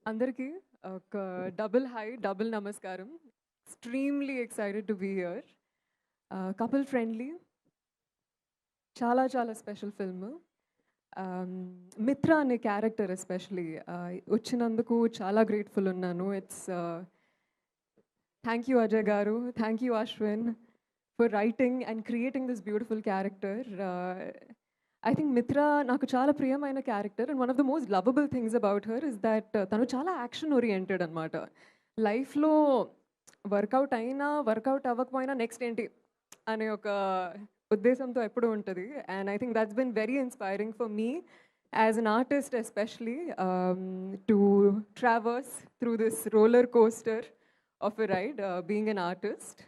అందరికీ ఒక double hi, double నమస్కారం. Extremely excited to be here. Couple friendly, చాలా చాలా స్పెషల్ ఫిల్మ్. మిత్ర అనే క్యారెక్టర్ ఎస్పెషలీ వచ్చినందుకు చాలా గ్రేట్ఫుల్ ఉన్నాను. ఇట్స్ థ్యాంక్ యూ అజయ్ గారు, thank you Ashwin for writing and creating this beautiful character. I think మిత్ర నాకు చాలా ప్రియమైన character and one of the most lovable things about her is that తను చాలా యాక్షన్ ఓరియంటెడ్ అనమాట. లైఫ్లో వర్కౌట్ అయినా వర్కౌట్ అవ్వకపోయినా నెక్స్ట్ ఏంటి అనే ఒక ఉద్దేశంతో ఎప్పుడూ ఉంటుంది. And I think that's been very inspiring for me as an artist especially to traverse through this roller coaster of a ride being an artist.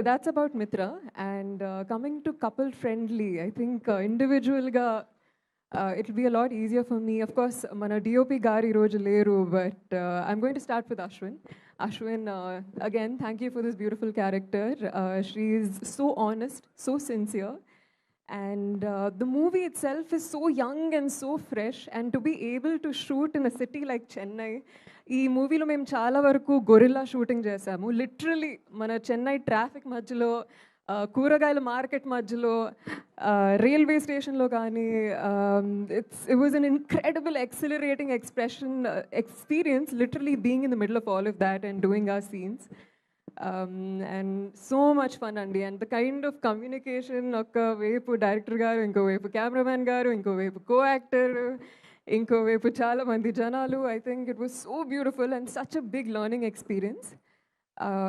That's about Mitra. And coming to couple friendly, I think individual ga it'll be a lot easier for me. Of course, mana DOP gari roju leru, but I'm going to start with Ashwin. Ashwin, again, thank you for this beautiful character. She is so honest, so sincere. And the movie itself is so young and so fresh. And to be able to shoot in a city like Chennai, ఈ మూవీలో మేము చాలా వరకు gorilla shooting చేసాము. Literally మన Chennai traffic మధ్యలో, కూరగాయల market మధ్యలో, రైల్వే స్టేషన్లో కానీ, it was an incredible exhilarating experience literally being in the middle of all of that and doing our scenes. And so much fun అండి. And the kind of communication, ఒకవైపు director గారు, ఇంకోవైపు cameraman గారు, ఇంకోవైపు co actor, ఇంకోవైపు చాలా మంది జనాలు. I think it was so beautiful and such a big learning experience.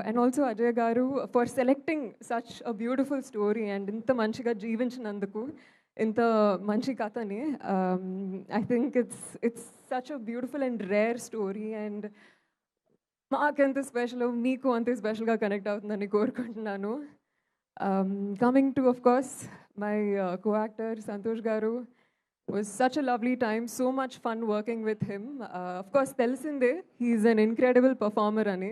And also Ajay గారు for selecting such a beautiful story and ఇంత మంచిగా జీవించినందుకు ఇంత మంచి కథని. I think it's such a beautiful and rare story. And మాకెంత special, మీకు అంతే స్పెషల్గా కనెక్ట్ అవుతుందని కోరుకుంటున్నాను. Coming to of course my coactor Santosh గారు, was such a lovely time, so much fun working with him. Of course, Telsinde, he's an incredible performer ani.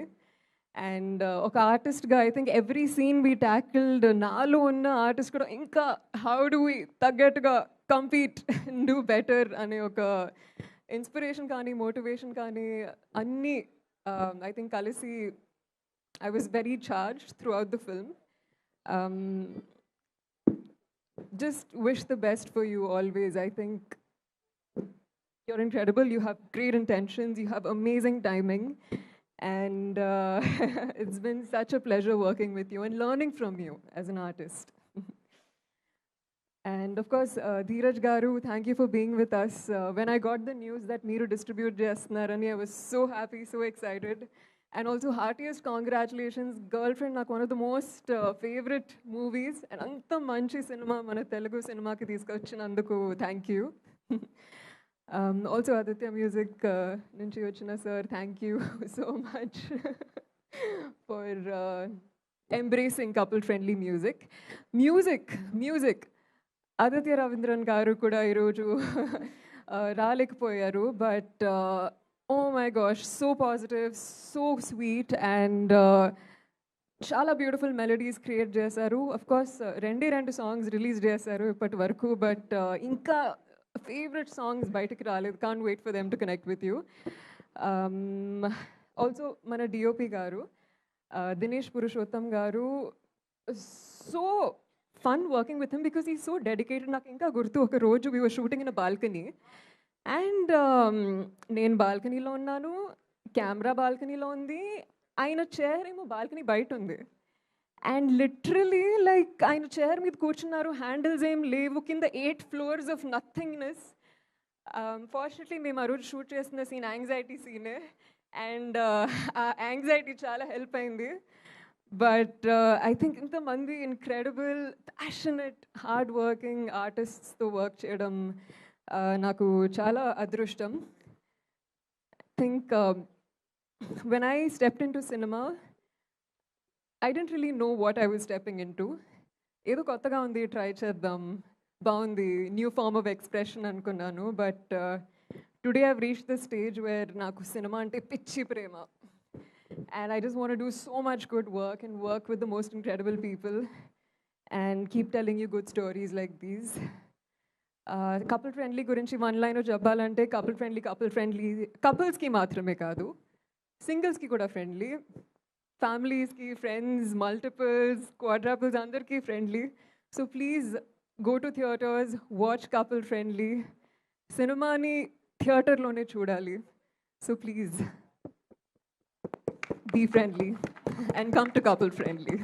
And oka artist ga, I think every scene we tackled, naalo unna artist kuda inka how do we taggattuga compete and do better ane oka inspiration kaani, motivation kaani anni I think kalisi I was very charged throughout the film. Um, just wish the best for you always. I think you're incredible. You have great intentions. You have amazing timing. And it's been such a pleasure working with you and learning from you as an artist. And of course, Dheeraj Garu, thank you for being with us. When I got the news that Meeru distribute Jasnarani, I was so happy, so excited. And also, heartiest congratulations. Girlfriend, నాకు one of the most favorite movies. And అంత మంచి cinema మన తెలుగు సినిమాకి తీసుకొచ్చినందుకు thank you. Also, Aditya Music నుంచి వచ్చిన sir, thank you so much for embracing couple-friendly music. Music. Aditya Ravindran గారు కూడా ఈరోజు రాలేకపోయారు. But oh my gosh, so positive, so sweet and చాలా బ్యూటిఫుల్ మెలడీస్ క్రియేట్ చేశారు. అఫ్ కోర్స్ రెండు సాంగ్స్ రిలీజ్ చేశారు ఇప్పటి వరకు. బట్ ఇంకా ఫేవరెట్ సాంగ్స్ బయటకు రాలేదు. Can't wait for them to connect with you. Also మన డిఓపి గారు దినేష్ పురుషోత్తం గారు, so fun working with him because he's so dedicated. నాకు ఇంకా గుర్తు, ఒక రోజు we were shooting in a balcony and నేను బాల్కనీలో ఉన్నాను, కెమెరా బాల్కనీలో ఉంది, ఆయన చైర్ ఏమో బాల్కనీ బయట ఉంది. అండ్ లిటరలీ లైక్ ఆయన చైర్ మీద కూర్చున్నారు, హ్యాండిల్స్ ఏం లేవు, కింద 8 floors ఆఫ్ నథింగ్నెస్. ఫార్చునేట్లీ మేము ఆ రోజు షూట్ చేసిన సీన్ యాంగ్జైటీ సీనే. అండ్ ఆ యాంగ్జైటీ చాలా హెల్ప్ అయింది. But I think ఇంతమంది incredible, passionate, hard-working artists-తో వర్క్ చేయడం నాకు చాలా అదృష్టం. I think when I stepped into cinema, I didn't really know what I was stepping into. ఏదో కొత్తగా ఉంది, ట్రై చేద్దాం, బాగుంది, న్యూ ఫార్మ్ ఆఫ్ ఎక్స్ప్రెషన్ అనుకున్నాను. But today I've reached the stage where నాకు సినిమా అంటే పిచ్చి ప్రేమ. And I just want to do so much good work and work with the most incredible people and keep telling you good stories like these. Couple friendly గురించి one line చెప్పాలంటే couple friendly కపుల్స్కి మాత్రమే కాదు, సింగిల్స్కి కూడా friendly, ఫ్యామిలీస్కి, friends, multiples, quadruples అందరికీ friendly. So please go to theatres, watch couple friendly. సినిమాని థియేటర్లోనే చూడాలి. So please be friendly and come to couple friendly.